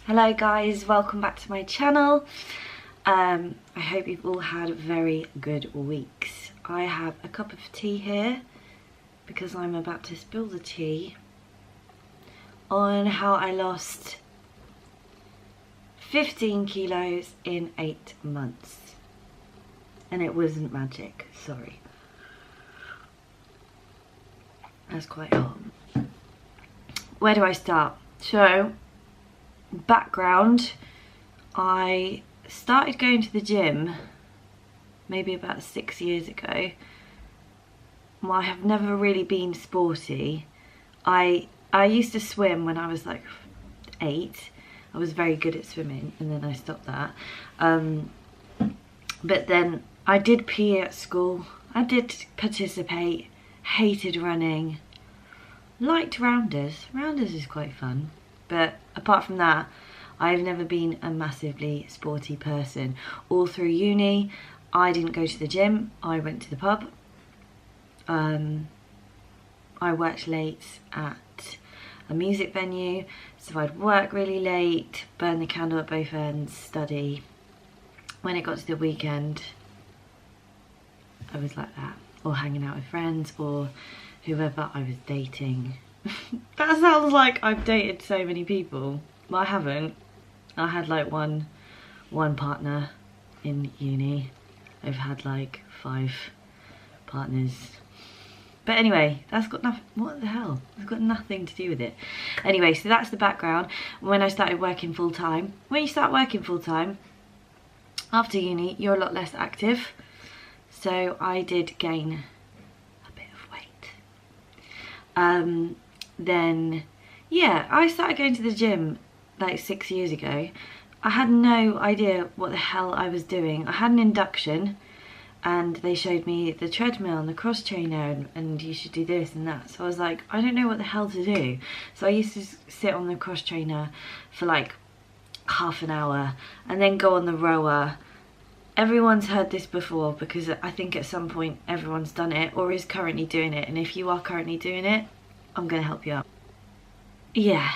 Hello guys, welcome back to my channel. I hope you've all had very good weeks. I have a cup of tea here because I'm about to spill the tea on how I lost 15 kilos in 8 months. And it wasn't magic, sorry. That's quite hot. Where do I start? So, background, I started going to the gym maybe about 6 years ago. Well, I have never really been sporty. I used to swim when I was like 8. I was very good at swimming and then I stopped that. But then I did PE at school. I did participate, hated running, liked rounders. Rounders is quite fun. But apart from that, I've never been a massively sporty person. All through uni, I didn't go to the gym, I went to the pub. I worked late at a music venue, so I'd work really late, burn the candle at both ends, study. When it got to the weekend, I was like that, or hanging out with friends, or whoever I was dating. That sounds like I've dated so many people. Well, I haven't. I had like one partner in uni. I've had like 5 partners. But anyway, that's got nothing, what the hell? It's got nothing to do with it. Anyway, so that's the background. When I started working full time. When you start working full time, after uni, you're a lot less active. So I did gain a bit of weight. Then yeah, I started going to the gym like 6 years ago. I had no idea what the hell I was doing. I had an induction and they showed me the treadmill and the cross trainer and you should do this and that. So I was like, I don't know what the hell to do. So I used to sit on the cross trainer for like half an hour and then go on the rower. Everyone's heard this before because I think at some point everyone's done it or is currently doing it. And if you are currently doing it, I'm gonna help you out. Yeah,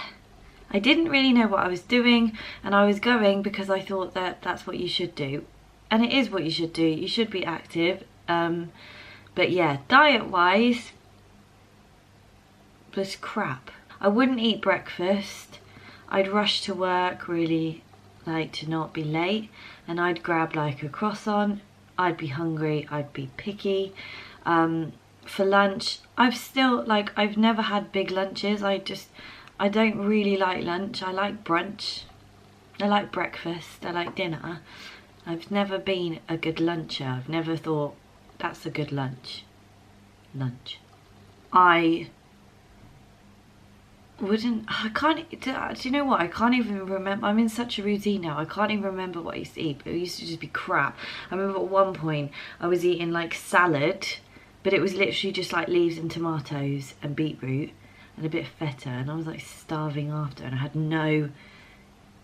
I didn't really know what I was doing and I was going because I thought that that's what you should do. And it is what you should do, you should be active. But yeah, diet-wise, was crap. I wouldn't eat breakfast. I'd rush to work really like to not be late and I'd grab like a croissant. I'd be hungry, I'd be picky. For lunch, I've never had big lunches. I don't really like lunch. I like brunch. I like breakfast. I like dinner. I've never been a good luncher. I've never thought, that's a good lunch. I can't, do you know what? I can't even remember. I'm in such a routine now. I can't even remember what I used to eat, but it used to just be crap. I remember at one point I was eating like salad, but it was literally just like leaves and tomatoes and beetroot and a bit of feta, and I was like starving after and I had no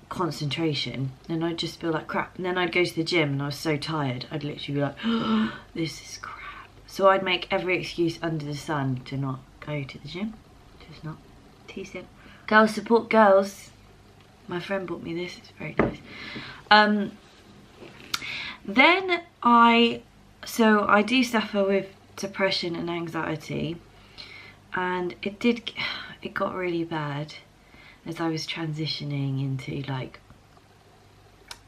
concentration and I'd just feel like crap. And then I'd go to the gym and I was so tired, I'd literally be like, oh, this is crap. So I'd make every excuse under the sun to not go to the gym, just not tease it. Girls support girls. My friend bought me this, it's very nice. Then I do suffer with depression and anxiety, and it got really bad as I was transitioning into like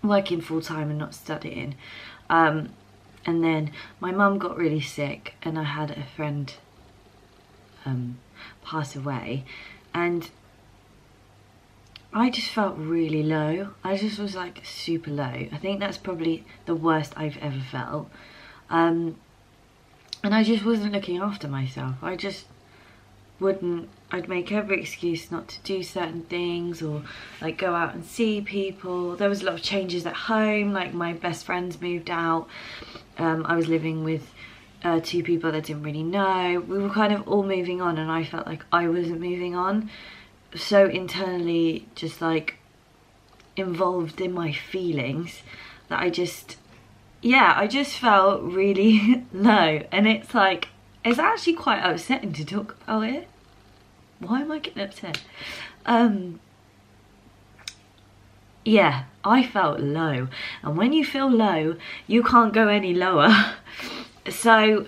working full time and not studying. And then my mum got really sick and I had a friend pass away and I just felt really low. I just was like super low. I think that's probably the worst I've ever felt. And I just wasn't looking after myself. I'd make every excuse not to do certain things or like go out and see people. There was a lot of changes at home, like my best friends moved out. I was living with 2 people that I didn't really know. We were kind of all moving on and I felt like I wasn't moving on. So internally just like involved in my feelings that I just felt really low. And it's like, it's actually quite upsetting to talk about it. Why am I getting upset? yeah, I felt low. And when you feel low, you can't go any lower. So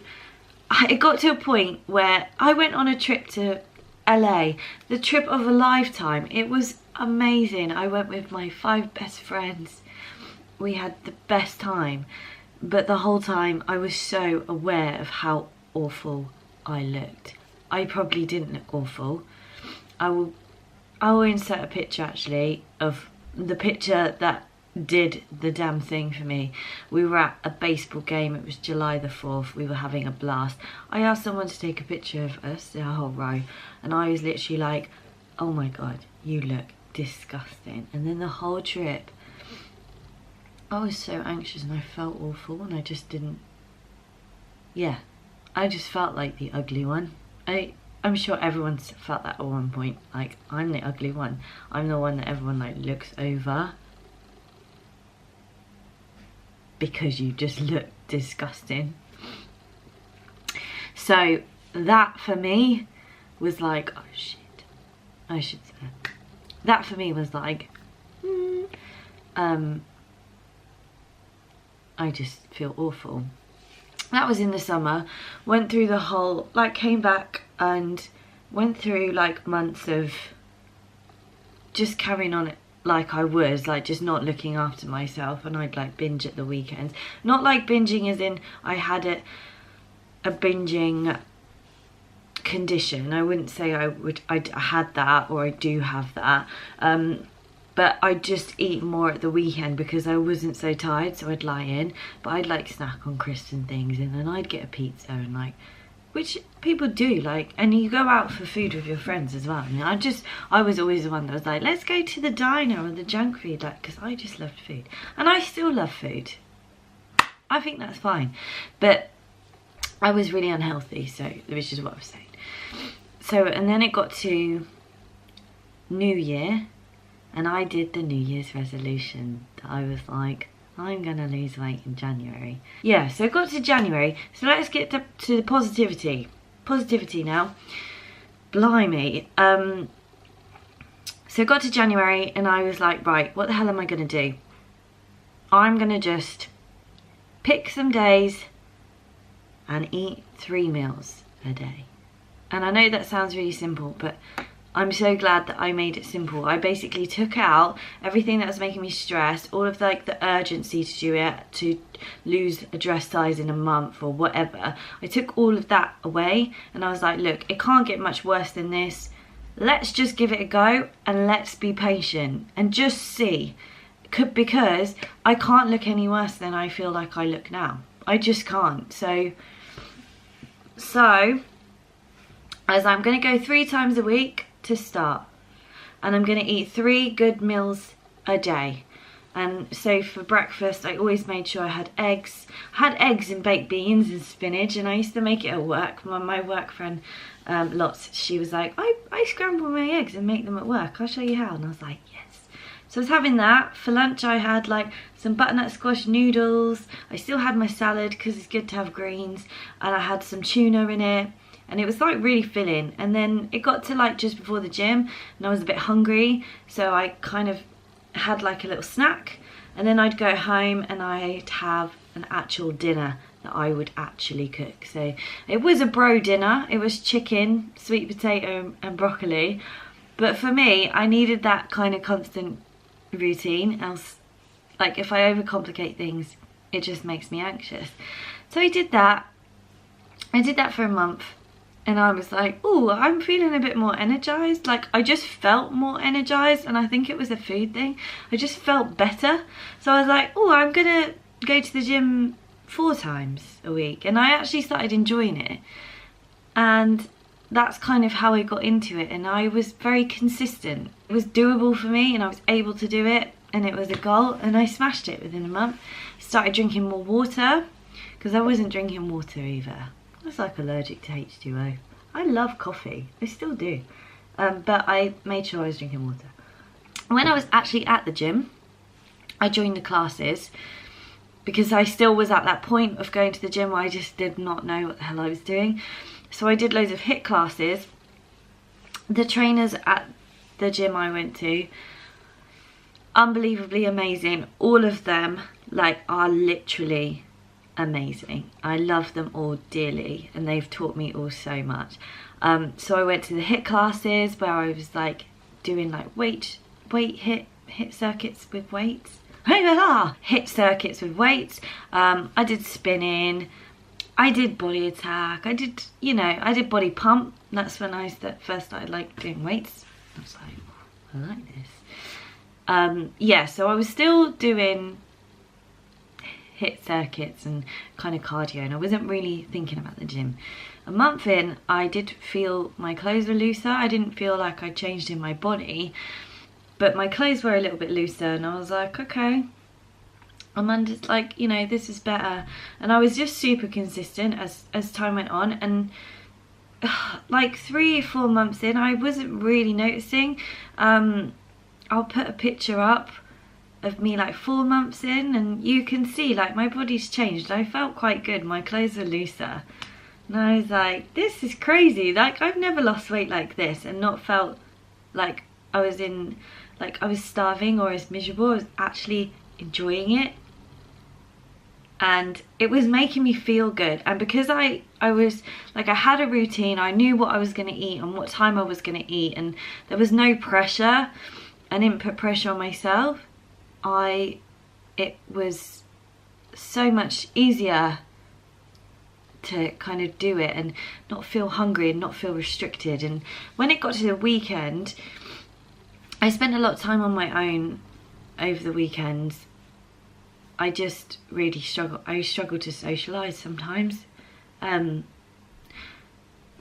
it got to a point where I went on a trip to LA, the trip of a lifetime. It was amazing. I went with my 5 best friends. We had the best time, but the whole time I was so aware of how awful I looked. I probably didn't look awful. I will insert a picture actually of the picture that did the damn thing for me. We were at a baseball game. It was July the 4th. We were having a blast. I asked someone to take a picture of us, the whole row, and I was literally like, oh my god, you look disgusting. And then the whole trip I was so anxious and I felt awful, and I just didn't, yeah, I just felt like the ugly one. I'm sure everyone's felt that at one point. Like, I'm the ugly one. I'm the one that everyone like looks over because you just look disgusting. So that for me was like, oh shit, I should say that. That for me was like, I just feel awful. That was in the summer. Went through the whole, like, came back and went through like months of just carrying on it like I was, like just not looking after myself, and I'd like binge at the weekends. Not like binging as in I had a binging condition. I wouldn't say I had that, or I do have that. But I'd just eat more at the weekend because I wasn't so tired, so I'd lie in. But I'd like snack on crisps and things, and then I'd get a pizza and like, which people do, like, and you go out for food with your friends as well. I mean, I was always the one that was like, let's go to the diner or the junk food, like, because I just loved food. And I still love food. I think that's fine. But I was really unhealthy, so which is what I was saying. So, and then it got to New Year, and I did the New Year's resolution that I was like, I'm gonna lose weight in January. Yeah, so it got to January. So let's get to the positivity. Positivity now. Blimey. So it got to January and I was like, right, what the hell am I gonna do? I'm gonna just pick some days and eat 3 meals a day. And I know that sounds really simple, but I'm so glad that I made it simple. I basically took out everything that was making me stressed, all of like the urgency to do it, to lose a dress size in a month or whatever. I took all of that away and I was like, look, it can't get much worse than this. Let's just give it a go and let's be patient and just see. Because I can't look any worse than I feel like I look now. I just can't. So as I'm going to go 3 times a week to start, and I'm going to eat 3 good meals a day. And so for breakfast I always made sure I had eggs. And baked beans and spinach, and I used to make it at work. My work friend Lots, she was like, I scramble my eggs and make them at work, I'll show you how. And I was like, yes. So I was having that. For lunch I had like some butternut squash noodles. I still had my salad because it's good to have greens, and I had some tuna in it. And it was like really filling. And then it got to like just before the gym and I was a bit hungry, so I kind of had like a little snack, and then I'd go home and I'd have an actual dinner that I would actually cook. So it was a bro dinner. It was chicken, sweet potato and broccoli, but for me I needed that kind of constant routine, else like if I overcomplicate things it just makes me anxious. So I did that for a month. And I was like, oh, I'm feeling a bit more energized. Like, I just felt more energized, and I think it was a food thing. I just felt better. So I was like, oh, I'm gonna go to the gym 4 times a week. And I actually started enjoying it. And that's kind of how I got into it. And I was very consistent. It was doable for me, and I was able to do it. And it was a goal, and I smashed it within a month. Started drinking more water, because I wasn't drinking water either. I was like allergic to H2O. I love coffee, I still do, but I made sure I was drinking water. When I was actually at the gym, I joined the classes because I still was at that point of going to the gym where I just did not know what the hell I was doing. So I did loads of HIIT classes. The trainers at the gym I went to, unbelievably amazing. All of them like are literally amazing. I love them all dearly, and they've taught me all so much. So I went to the HIIT classes where I was like doing like HIIT circuits with weights. HIIT circuits with weights. I did spinning, I did body attack, I did, you know, I did body pump. That's when I first started like doing weights. I was like, oh, I like this. Yeah, so I was still doing HIIT circuits and kind of cardio, and I wasn't really thinking about the gym. A month in, I did feel my clothes were looser. I didn't feel like I changed in my body, but my clothes were a little bit looser, and I was like, okay, I'm under, like, you know, this is better. And I was just super consistent as time went on, and like 3 or 4 months in, I wasn't really noticing. I'll put a picture up of me like 4 months in, and you can see like my body's changed. I felt quite good, my clothes were looser, and I was like, this is crazy. Like, I've never lost weight like this and not felt like I was in, like I was starving or I was miserable. I was actually enjoying it, and it was making me feel good. And because I was like, I had a routine, I knew what I was going to eat and what time I was going to eat, and there was no pressure. I didn't put pressure on myself. It was so much easier to kind of do it and not feel hungry and not feel restricted. And when it got to the weekend, I spent a lot of time on my own over the weekends. I just really struggle. I struggle to socialise sometimes,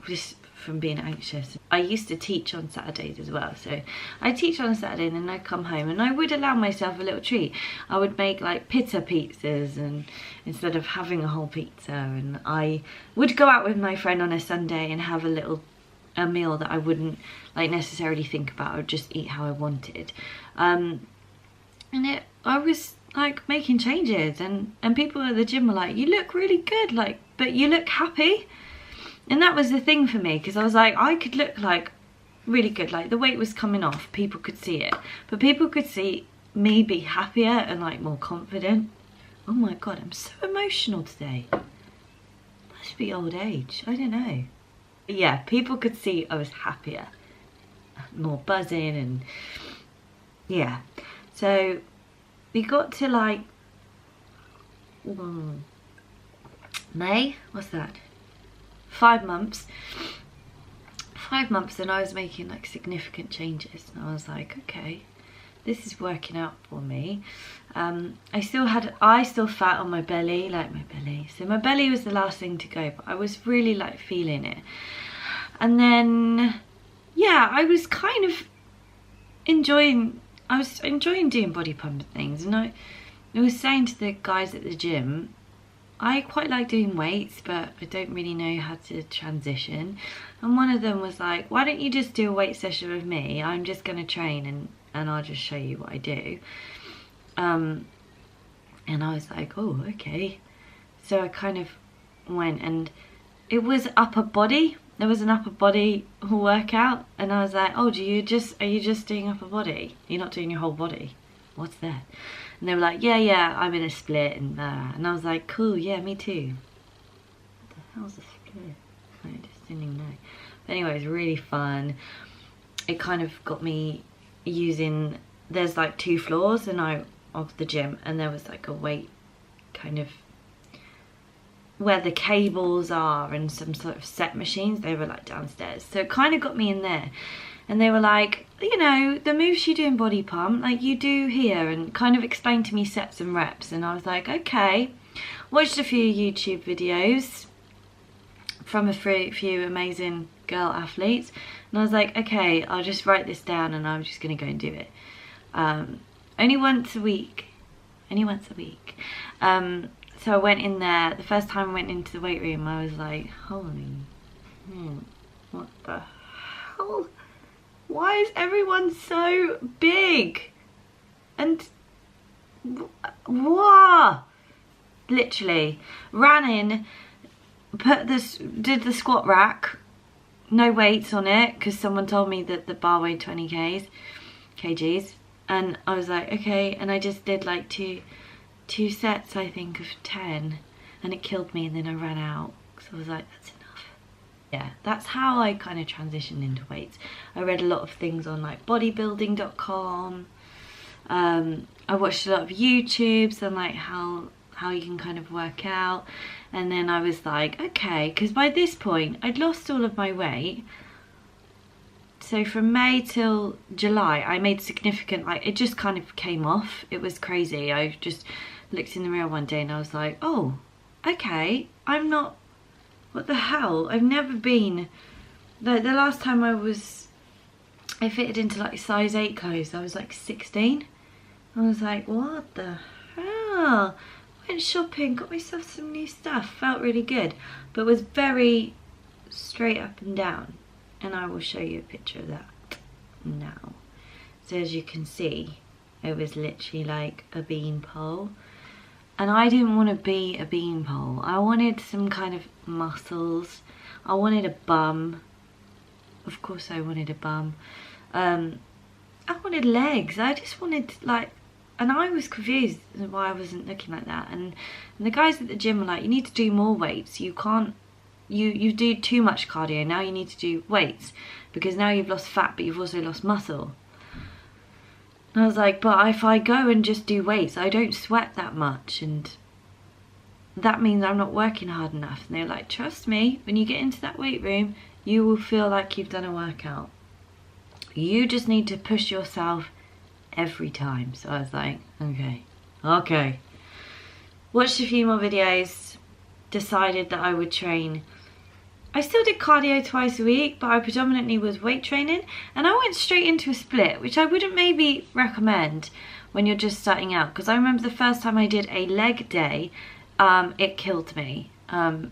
just from being anxious. I used to teach on Saturdays as well, so I teach on a Saturday and then I come home and I would allow myself a little treat. I would make like pita pizzas, and instead of having a whole pizza, and I would go out with my friend on a Sunday and have a meal that I wouldn't like necessarily think about. I would just eat how I wanted, and I was like making changes, and people at the gym were like, you look really good, like, but you look happy. And that was the thing for me, because I was like, I could look like really good, like the weight was coming off, people could see it, but people could see me be happier and like more confident. Oh my god, I'm so emotional today. Must be old age, I don't know. But yeah, people could see I was happier, more buzzing, and yeah. So we got to like May, what's that? 5 months. 5 months, and I was making like significant changes, and I was like, okay, this is working out for me. I still fat on my belly, like my belly. So my belly was the last thing to go, but I was really like feeling it. And then, yeah, I was kind of enjoying doing body pump and things. And I was saying to the guys at the gym, I quite like doing weights, but I don't really know how to transition. And one of them was like, why don't you just do a weight session with me? I'm just going to train and I'll just show you what I do. And I was like, oh, okay. So I kind of went, and it was upper body. There was an upper body workout, and I was like, oh, are you just doing upper body? You're not doing your whole body? What's that? And they were like, yeah, I'm in a split, and I was like, cool, yeah, me too. What the hell's a split? I just didn't even know. But anyway, it was really fun. It kind of got me using, there's like 2 floors of the gym, and there was like a weight kind of where the cables are and some sort of set machines. They were like downstairs, so it kind of got me in there. And they were like, you know, the moves you do in body pump, like you do here, and kind of explained to me sets and reps. And I was like, okay. Watched a few YouTube videos from a few amazing girl athletes, and I was like, okay, I'll just write this down and I'm just gonna go and do it. Only once a week. So I went in there. The first time I went into the weight room, I was like, holy, what the hell? Why is everyone so big? And wow, literally ran in, did the squat rack, no weights on it, because someone told me that the bar weighed 20 kgs. And I was like, okay, and I just did like two sets, I think, of 10, and it killed me, and then I ran out, because I was like, that's enough. Yeah, that's how I kind of transitioned into weights. I read a lot of things on like bodybuilding.com. I watched a lot of YouTubes on like how you can kind of work out, and then I was like, okay, because by this point I'd lost all of my weight. So from May till July, I made significant, like, it just kind of came off. It was crazy. I just looked in the mirror one day and I was like, oh, okay, I'm not, what the hell? I've never been, the last time I fitted into like size 8 clothes, I was like 16. I was like, what the hell? Went shopping, got myself some new stuff, felt really good, but was very straight up and down. And I will show you a picture of that now. So as you can see, it was literally like a beanpole. And I didn't want to be a beanpole. I wanted some kind of muscles. I wanted a bum. Of course I wanted a bum. I wanted legs. I just wanted like, and I was confused why I wasn't looking like that. And the guys at the gym were like, you need to do more weights. You can't, you do too much cardio, now you need to do weights, because now you've lost fat but you've also lost muscle. And I was like, but if I go and just do weights, I don't sweat that much, and that means I'm not working hard enough. And they're like, trust me, when you get into that weight room, you will feel like you've done a workout. You just need to push yourself every time. So I was like, okay. Watched a few more videos, decided that I would train. I still did cardio twice a week, but I predominantly was weight training, and I went straight into a split, which I wouldn't maybe recommend when you're just starting out, because I remember the first time I did a leg day, it killed me, and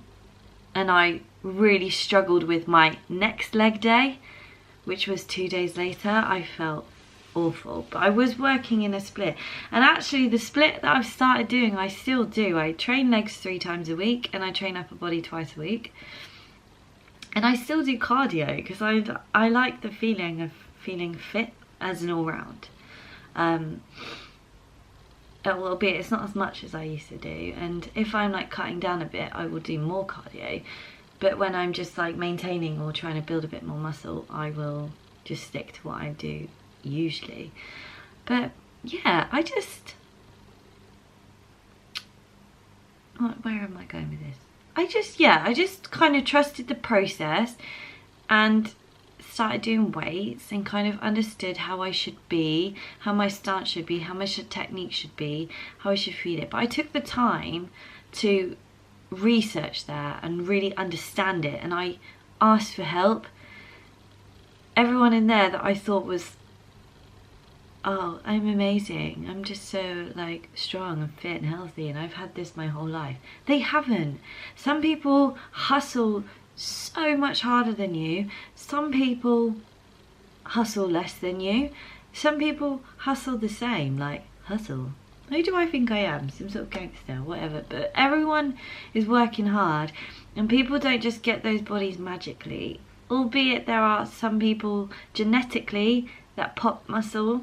I really struggled with my next leg day, which was 2 days later. I felt awful, but I was working in a split, and actually the split that I've started doing, I still do. I train legs 3 times a week, and I train upper body twice a week. And I still do cardio because I like the feeling of feeling fit as an all-round. Albeit it's not as much as I used to do. And if I'm like cutting down a bit, I will do more cardio. But when I'm just like maintaining or trying to build a bit more muscle, I will just stick to what I do usually. But yeah, I just... where am I going with this? I just kind of trusted the process and started doing weights and kind of understood how I should be, how my stance should be, how my technique should be, how I should feel it. But I took the time to research that and really understand it, and I asked for help. Everyone in there that I thought was, oh, I'm amazing, I'm just so like strong and fit and healthy and I've had this my whole life. They haven't. Some people hustle so much harder than you. Some people hustle less than you. Some people hustle the same. Like, hustle? Who do I think I am? Some sort of gangster, whatever. But everyone is working hard, and people don't just get those bodies magically. Albeit there are some people genetically that pop muscle.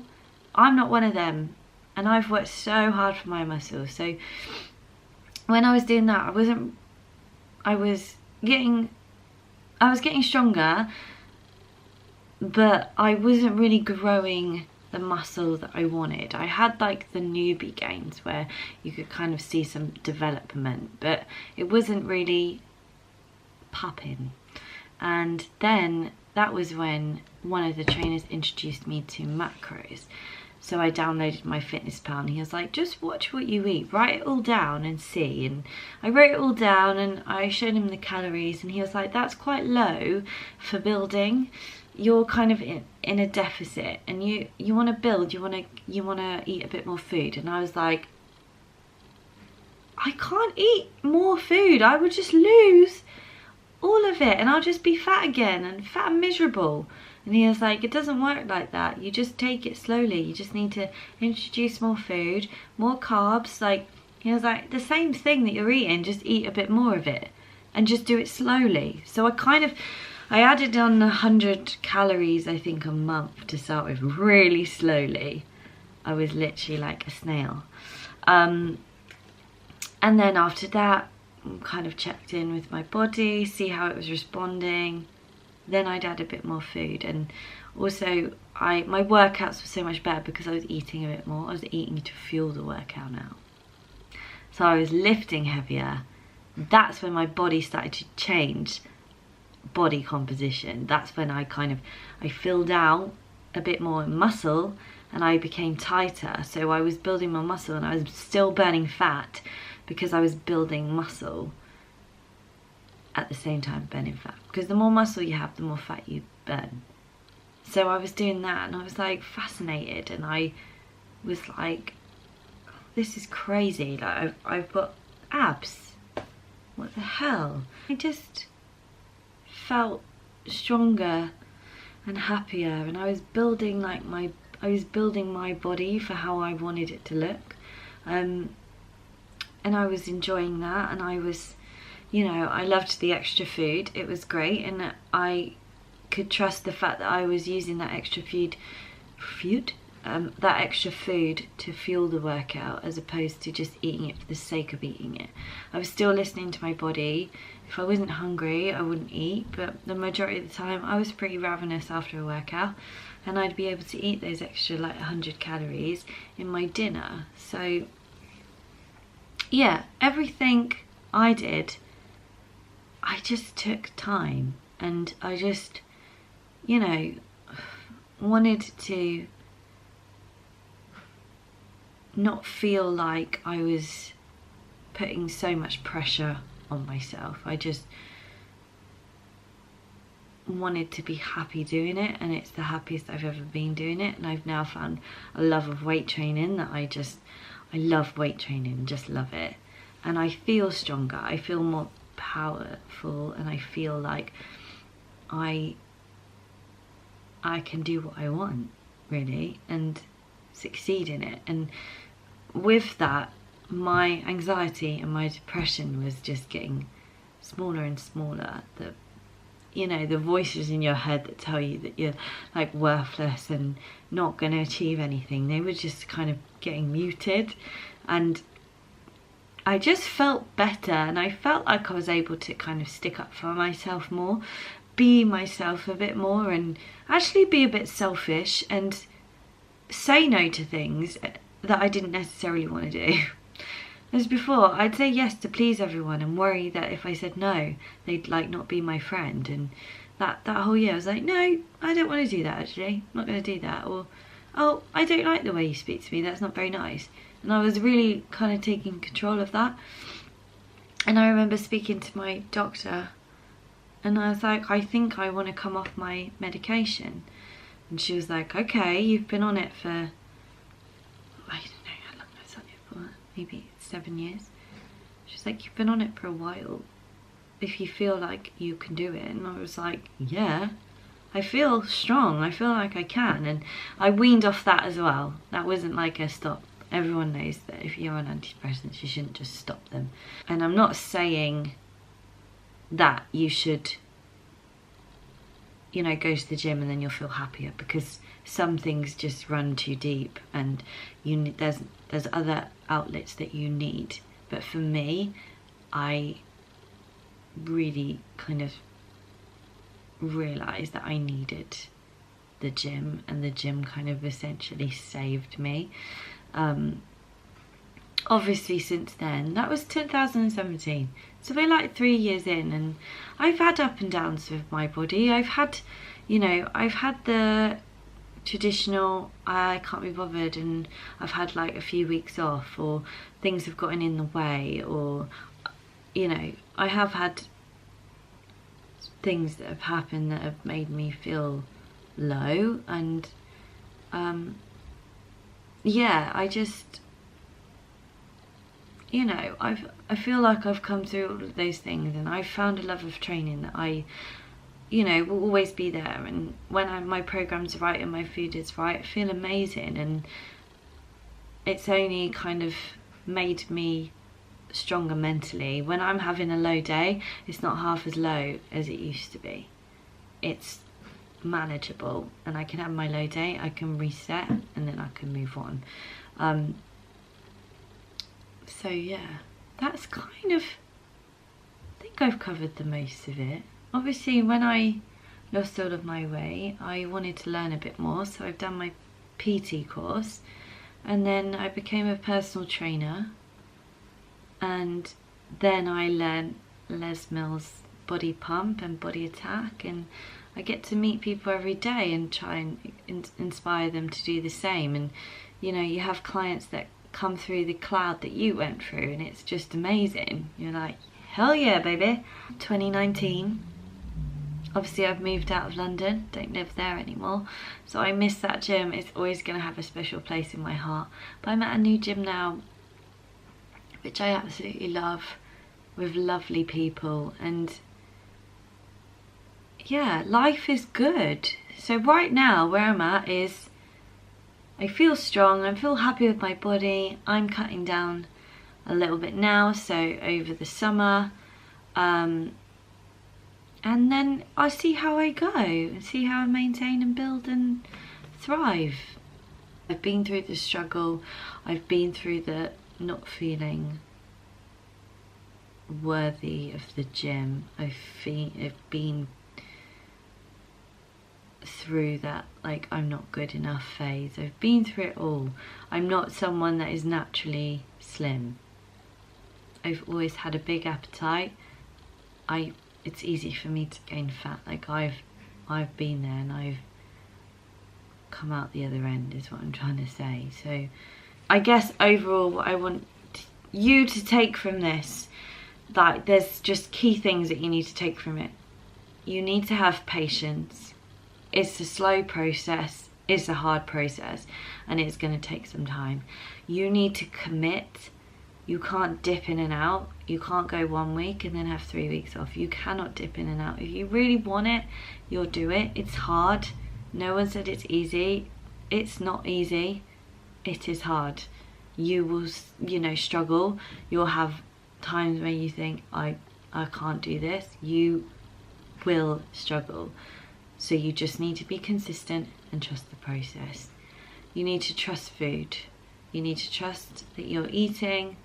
I'm not one of them, and I've worked so hard for my muscles. So when I was doing that, I was getting stronger, but I wasn't really growing the muscle that I wanted. I had like the newbie gains where you could kind of see some development, but it wasn't really popping. And then that was when one of the trainers introduced me to macros. So I downloaded MyFitnessPal, and he was like, just watch what you eat, write it all down and see. And I wrote it all down, and I showed him the calories, and he was like, that's quite low for building. You're kind of in a deficit, and you want to build, you want to eat a bit more food. And I was like, I can't eat more food, I would just lose all of it and I'll just be fat again, and fat and miserable. And he was like, it doesn't work like that, you just take it slowly, you just need to introduce more food, more carbs. Like, he was like, the same thing that you're eating, just eat a bit more of it and just do it slowly. So I added on 100 calories I think a month to start with, really slowly. I was literally like a snail. And then after that, kind of checked in with my body, see how it was responding. Then I'd add a bit more food, and also my workouts were so much better because I was eating a bit more. I was eating to fuel the workout now. So I was lifting heavier. That's when my body started to change body composition. That's when I filled out a bit more muscle and I became tighter. So I was building my muscle and I was still burning fat because I was building muscle at the same time burning fat. Because the more muscle you have, the more fat you burn. So I was doing that and I was like fascinated, and I was like, this is crazy, like I've got abs, what the hell? I just felt stronger and happier, and I was building like my body for how I wanted it to look, and I was enjoying that, and I was, you know, I loved the extra food. It was great, and I could trust the fact that I was using that extra food to fuel the workout, as opposed to just eating it for the sake of eating it. I was still listening to my body. If I wasn't hungry, I wouldn't eat, but the majority of the time I was pretty ravenous after a workout, and I'd be able to eat those extra like 100 calories in my dinner. So yeah, everything I did, I just took time, and I just, you know, wanted to not feel like I was putting so much pressure on myself. I just wanted to be happy doing it, and it's the happiest I've ever been doing it. And I've now found a love of weight training that I love weight training, just love it. And I feel stronger, I feel more powerful, and I feel like I can do what I want, really, and succeed in it. And with that, my anxiety and my depression was just getting smaller and smaller. You know, the voices in your head that tell you that you're like worthless and not going to achieve anything, they were just kind of getting muted, and I just felt better, and I felt like I was able to kind of stick up for myself more, be myself a bit more, and actually be a bit selfish and say no to things that I didn't necessarily want to do. As before, I'd say yes to please everyone and worry that if I said no, they'd like not be my friend. And that whole year I was like, no, I don't want to do that actually. I'm not going to do that. Or, oh, I don't like the way you speak to me. That's not very nice. And I was really kind of taking control of that. And I remember speaking to my doctor, and I was like, I think I want to come off my medication. And she was like, okay, you've been on it for, I don't know how long I was on it for, maybe 7 years. She's like, you've been on it for a while. If you feel like you can do it. And I was like, yeah, I feel strong. I feel like I can. And I weaned off that as well. That wasn't like a stop. Everyone knows that if you're on antidepressants, you shouldn't just stop them. And I'm not saying that you should, you know, go to the gym and then you'll feel happier, because some things just run too deep, and there's other outlets that you need. But for me, I really kind of realised that I needed the gym, and the gym kind of essentially saved me. Obviously since then, that was 2017, so we're like 3 years in, and I've had up and downs with my body. I've had, you know, I've had the traditional I can't be bothered, and I've had like a few weeks off, or things have gotten in the way, or, you know, I have had things that have happened that have made me feel low. And yeah, I just, you know, I feel like I've come through all of those things, and I've found a love of training that I, you know, will always be there. And when my program's right and my food is right, I feel amazing, and it's only kind of made me stronger mentally. When I'm having a low day, it's not half as low as it used to be. It's manageable, and I can have my low day, I can reset, and then I can move on. So yeah, that's kind of, I think I've covered the most of it. Obviously when I lost all of my weight, I wanted to learn a bit more, so I've done my PT course, and then I became a personal trainer, and then I learned Les Mills body pump and body attack, and I get to meet people every day and try and inspire them to do the same. And you know, you have clients that come through the cloud that you went through, and it's just amazing. You're like, hell yeah, baby. 2019, obviously I've moved out of London, don't live there anymore, so I miss that gym. It's always going to have a special place in my heart. But I'm at a new gym now, which I absolutely love, with lovely people, and yeah, life is good. So right now where I'm at is, I feel strong, I feel happy with my body. I'm cutting down a little bit now, so over the summer, and then I see how I go, and see how I maintain and build and thrive. I've been through the struggle, I've been through the not feeling worthy of the gym, I've been through that, like, I'm not good enough phase. I've been through it all. I'm not someone that is naturally slim. I've always had a big appetite. It's easy for me to gain fat. Like, I've been there and I've come out the other end, is what I'm trying to say. So I guess overall what I want you to take from this, like, there's just key things that you need to take from it. You need to have patience. It's a slow process, it's a hard process, and it's going to take some time. You need to commit. You can't dip in and out. You can't go 1 week and then have 3 weeks off. You cannot dip in and out. If you really want it, you'll do it. It's hard. No one said it's easy. It's not easy. It is hard. You will, you know, struggle. You'll have times where you think, I can't do this. You will struggle. So you just need to be consistent and trust the process. You need to trust food. You need to trust that you're eating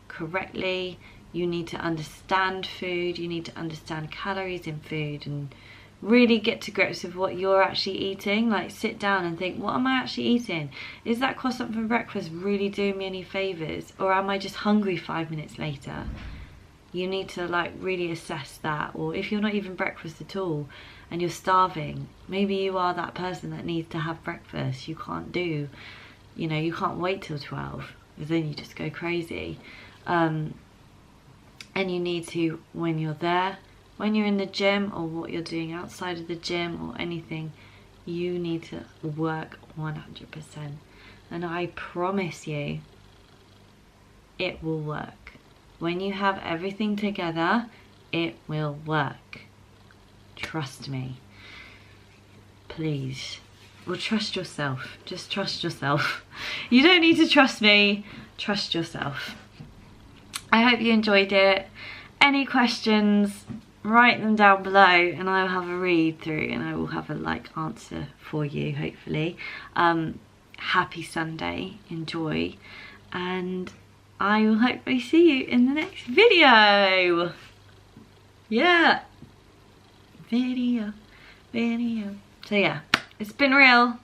correctly. You need to understand food. You need to understand calories in food and really get to grips with what you're actually eating. Like, sit down and think, what am I actually eating? Is that croissant for breakfast really doing me any favours? Or am I just hungry 5 minutes later? You need to, like, really assess that. Or if you're not even breakfast at all and you're starving, maybe you are that person that needs to have breakfast. You can't do, you know, you can't wait till 12, because then you just go crazy. And you need to, when you're there, when you're in the gym, or what you're doing outside of the gym or anything, you need to work 100%. And I promise you, it will work. When you have everything together, it will work. Trust me. Please. Well, trust yourself. Just trust yourself. You don't need to trust me. Trust yourself. I hope you enjoyed it. Any questions, write them down below and I'll have a read through and I will have a answer for you, hopefully. Happy Sunday. Enjoy. And I will hopefully see you in the next video. Yeah. Video. So yeah, it's been real.